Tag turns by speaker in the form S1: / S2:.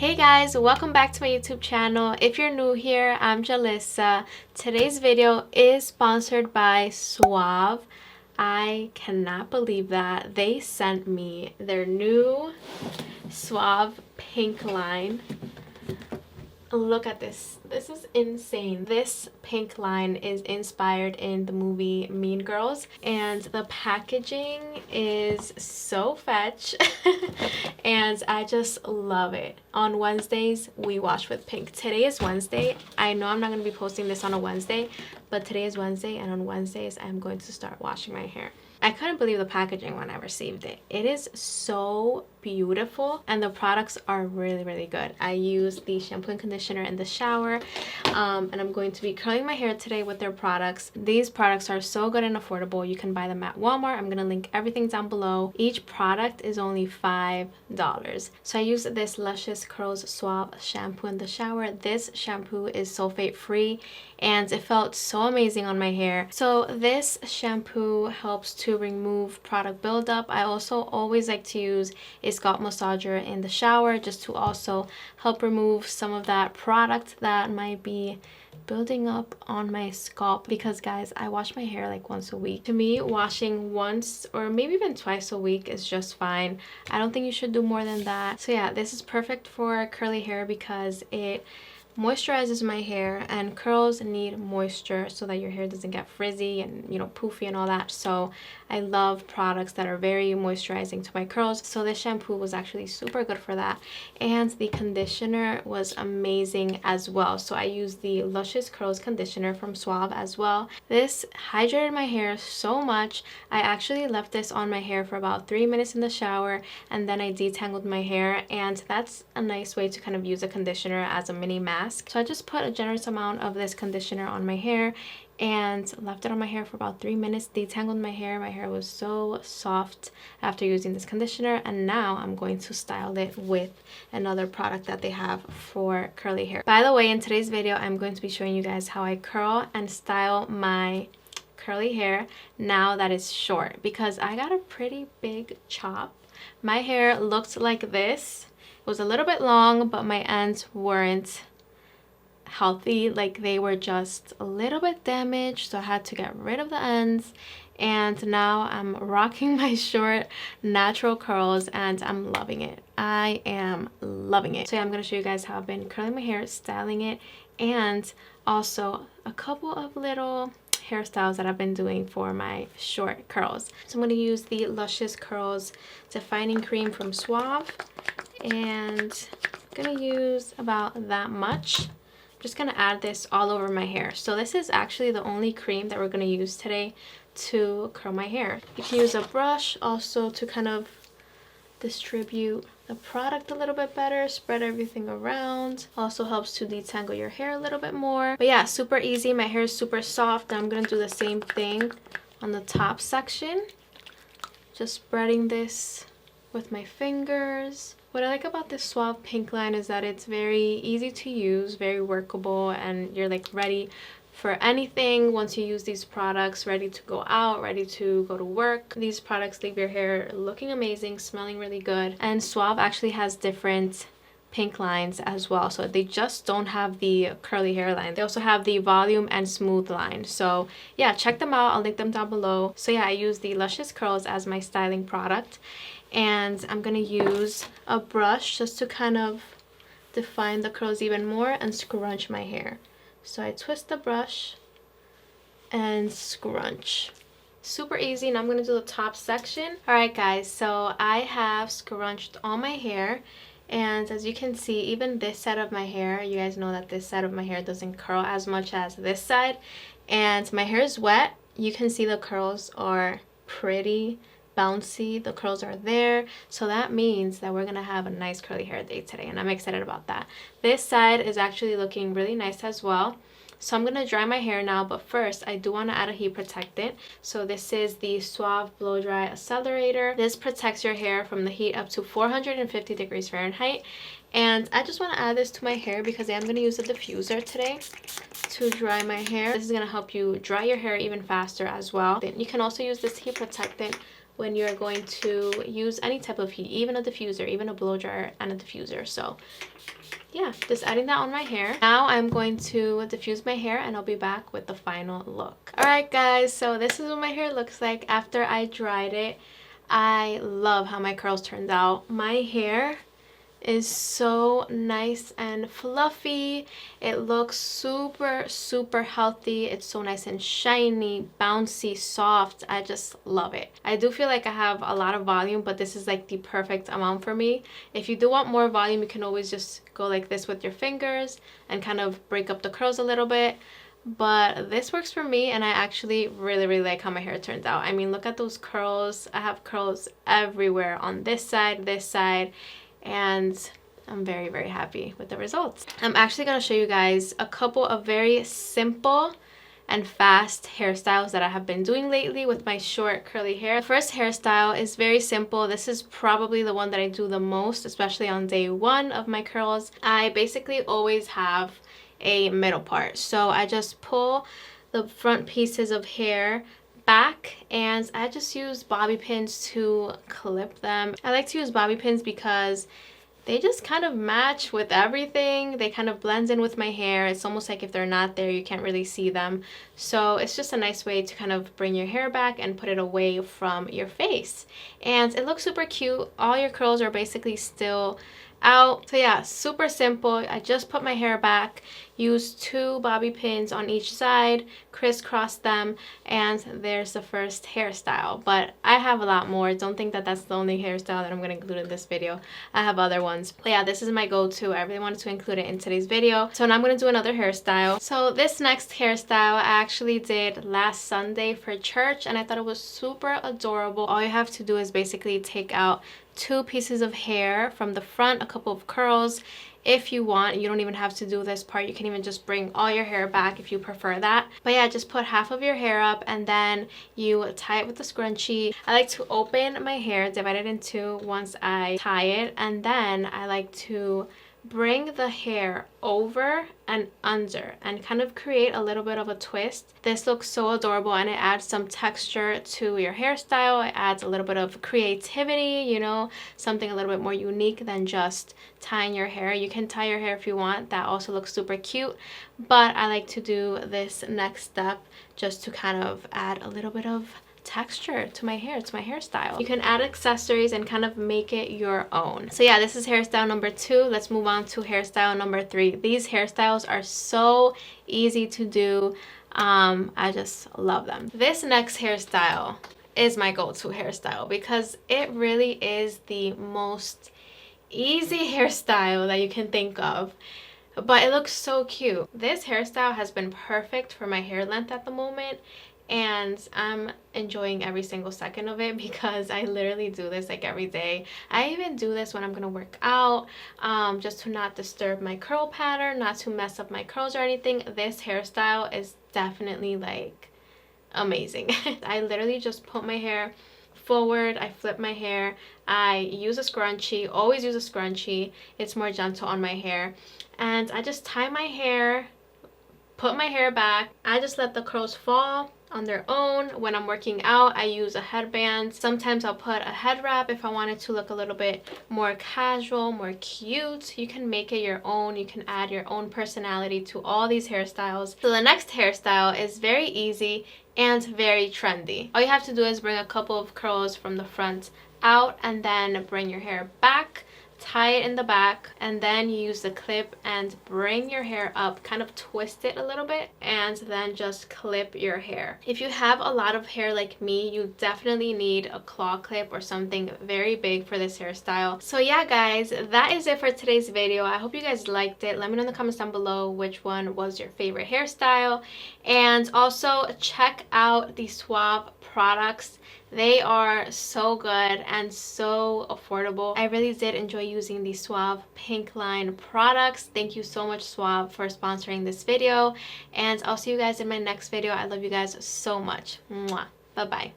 S1: Hey guys, welcome back to my YouTube channel. If you're new here, I'm Jalissa. Today's video is sponsored by Suave. I cannot believe that they sent me their new Suave pink line. Look at this. This is insane. This pink line is inspired in the movie Mean Girls, and the packaging is so fetch and I just love it. On Wednesdays, we wash with pink. Today is Wednesday. I know I'm not going to be posting this on a Wednesday, but today is Wednesday, and on Wednesdays, I'm going to start washing my hair. I couldn't believe the packaging when I received it. It is so beautiful, and the products are really good. I use the shampoo and conditioner in the shower, and I'm going to be curling my hair today with their products. These products are so good and affordable. You can buy them at Walmart. I'm gonna link everything down below. Each product is only $5. So I use this Luscious Curls Suave shampoo in the shower. This shampoo is sulfate free, and it felt so amazing on my hair. So this shampoo helps to remove product buildup. I also always like to use a Scalp Massager in the shower just to also help remove some of that product that might be building up on my scalp, because guys, I wash my hair like once a week. To me, washing once or maybe even twice a week is just fine. I don't think you should do more than that. So yeah, this is perfect for curly hair because it moisturizes my hair, and curls need moisture so that your hair doesn't get frizzy and, you know, poofy and all that. So I love products that are very moisturizing to my curls. So this shampoo was actually super good for that, and the conditioner was amazing as well. So I used the Luscious Curls conditioner from Suave as well. This hydrated my hair so much. I actually left this on my hair for about 3 minutes in the shower, and then I detangled my hair, and that's a nice way to kind of use a conditioner as a mini mask. So I just put a generous amount of this conditioner on my hair and left it on my hair for about 3 minutes, detangled my hair. My hair was so soft after using this conditioner, and now I'm going to style it with another product that they have for curly hair. By the way, in today's video, I'm going to be showing you guys how I curl and style my curly hair now that it's short, because I got a pretty big chop. My hair looked like this. It was a little bit long, but my ends weren't healthy, like they were just a little bit damaged, so I had to get rid of the ends, and now I'm rocking my short natural curls and I'm loving it. I am loving it. So yeah, I'm going to show you guys how I've been curling my hair, styling it, and also a couple of little hairstyles that I've been doing for my short curls. So I'm going to use the Luscious Curls Defining Cream from Suave, and I'm going to use about that much. Just gonna add this all over my hair. So this is actually the only cream that we're gonna use today to curl my hair. You can use a brush also to kind of distribute the product a little bit better, spread everything around. Also helps to detangle your hair a little bit more. But yeah, super easy. My hair is super soft. I'm gonna do the same thing on the top section. Just spreading this with my fingers. What I like about this Suave pink line is that it's very easy to use, very workable, and you're like ready for anything once you use these products, ready to go out, ready to go to work. These products leave your hair looking amazing, smelling really good. And Suave actually has different pink lines as well, so they just don't have the curly hair line. They also have the volume and smooth line. So yeah, check them out. I'll link them down below. So yeah, I use the Luscious Curls as my styling product, and I'm gonna use a brush just to kind of define the curls even more and scrunch my hair. So I twist the brush and scrunch. Super easy. And I'm gonna do the top section. All right guys, so I have scrunched all my hair, and as you can see, even this side of my hair, you guys know that this side of my hair doesn't curl as much as this side, and my hair is wet. You can see the curls are pretty bouncy. The curls are there, so that means that we're gonna have a nice curly hair day today, and I'm excited about that. This side is actually looking really nice as well. So I'm gonna dry my hair now, but first I do want to add a heat protectant. So this is the Suave Blow Dry Accelerator. This protects your hair from the heat up to 450 degrees Fahrenheit. And I just want to add this to my hair because I am going to use a diffuser today to dry my hair. This is going to help you dry your hair even faster as well. Then you can also use this heat protectant when you're going to use any type of heat, even a diffuser, even a blow dryer and a diffuser. So yeah, just adding that on my hair. Now I'm going to diffuse my hair and I'll be back with the final look. Alright guys, so this is what my hair looks like after I dried it. I love how my curls turned out. My hair is so nice and fluffy. It looks super healthy. It's so nice and shiny, bouncy, soft. I just love it. I do feel like I have a lot of volume, but this is like the perfect amount for me. If you do want more volume, you can always just go like this with your fingers and kind of break up the curls a little bit. But this works for me, and I actually really like how my hair turns out. I mean, look at those curls. I have curls everywhere on this side, and I'm very happy with the results. I'm actually going to show you guys a couple of very simple and fast hairstyles that I have been doing lately with my short curly hair. The first hairstyle is very simple. This is probably the one that I do the most, especially on day one of my curls. I basically always have a middle part, so I just pull the front pieces of hair back and I just use bobby pins to clip them. I like to use bobby pins because they just kind of match with everything. They kind of blend in with my hair. It's almost like if they're not there, you can't really see them. So it's just a nice way to kind of bring your hair back and put it away from your face. And it looks super cute. All your curls are basically still out. So yeah, super simple. I just put my hair back, use 2 bobby pins on each side, crisscross them, and there's the first hairstyle. But I have a lot more. Don't think that that's the only hairstyle that I'm going to include in this video. I have other ones. But yeah, this is my go-to. I really wanted to include it in today's video. So now I'm going to do another hairstyle. So this next hairstyle I actually did last Sunday for church, and I thought it was super adorable. All you have to do is basically take out 2 pieces of hair from the front, a couple of curls. If you want, you don't even have to do this part. You can even just bring all your hair back if you prefer that. But yeah, just put half of your hair up and then you tie it with a scrunchie. I like to open my hair, divide it in 2 once I tie it, and then I like to bring the hair over and under and kind of create a little bit of a twist. This looks so adorable and it adds some texture to your hairstyle. It adds a little bit of creativity, you know, something a little bit more unique than just tying your hair. You can tie your hair if you want. That also looks super cute, but I like to do this next step just to kind of add a little bit of texture to my hair, to my hairstyle. You can add accessories and kind of make it your own. So yeah, this is hairstyle number 2. Let's move on to hairstyle number 3. These hairstyles are so easy to do. I just love them. This next hairstyle is my go-to hairstyle because it really is the most easy hairstyle that you can think of, but it looks so cute. This hairstyle has been perfect for my hair length at the moment, and I'm enjoying every single second of it because I literally do this like every day. I even do this when I'm gonna work out, just to not disturb my curl pattern, not to mess up my curls or anything. This hairstyle is definitely like amazing. I literally just put my hair forward, I flip my hair, I use a scrunchie, always use a scrunchie. It's more gentle on my hair, and I just tie my hair, put my hair back. I just let the curls fall on their own. When I'm working out, I use a headband. Sometimes I'll put a head wrap if I want it to look a little bit more casual, more cute. You can make it your own. You can add your own personality to all these hairstyles. So the next hairstyle is very easy and very trendy. All you have to do is bring a couple of curls from the front out and then bring your hair back, tie it in the back, and then you use the clip and bring your hair up, kind of twist it a little bit, and then just clip your hair. If you have a lot of hair like me, you definitely need a claw clip or something very big for this hairstyle. So yeah guys, that is it for today's video. I hope you guys liked it. Let me know in the comments down below which one was your favorite hairstyle, and also check out the Suave products. They are so good and so affordable. I really did enjoy using the Suave Pink Line products. Thank you so much, Suave, for sponsoring this video, and I'll see you guys in my next video. I love you guys so much. Mwah. Bye bye.